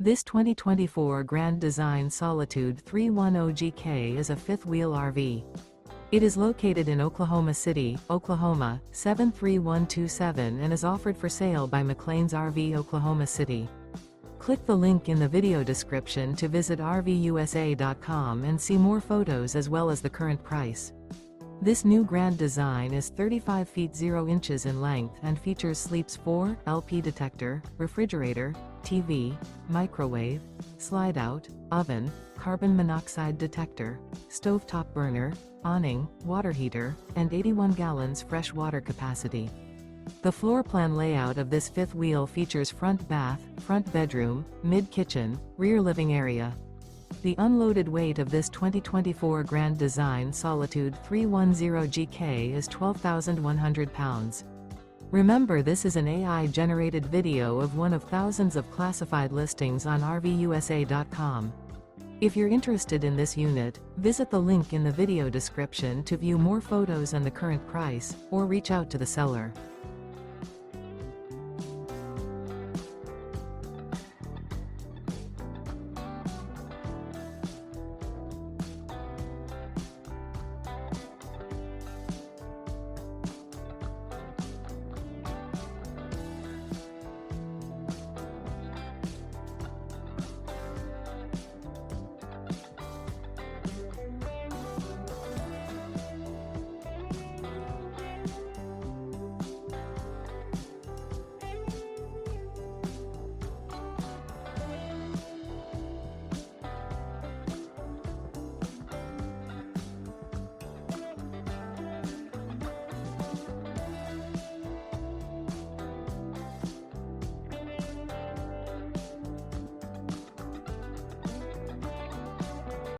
This 2024 Grand Design Solitude 310GK is a fifth-wheel RV. It is located in Oklahoma City, Oklahoma, 73127 and is offered for sale by McClain's RV Oklahoma City. Click the link in the video description to visit RVUSA.com and see more photos as well as the current price. This new Grand Design is 35 feet 0 inches in length and features Sleep's 4 LP detector, refrigerator, TV, microwave, slide-out, oven, carbon monoxide detector, stovetop burner, awning, water heater, and 81 gallons fresh water capacity. The floor plan layout of this fifth wheel features front bath, front bedroom, mid-kitchen, rear living area. The unloaded weight of this 2024 Grand Design Solitude 310GK is 12,100 pounds. Remember, this is an AI-generated video of one of thousands of classified listings on RVUSA.com. If you're interested in this unit, visit the link in the video description to view more photos and the current price, or reach out to the seller.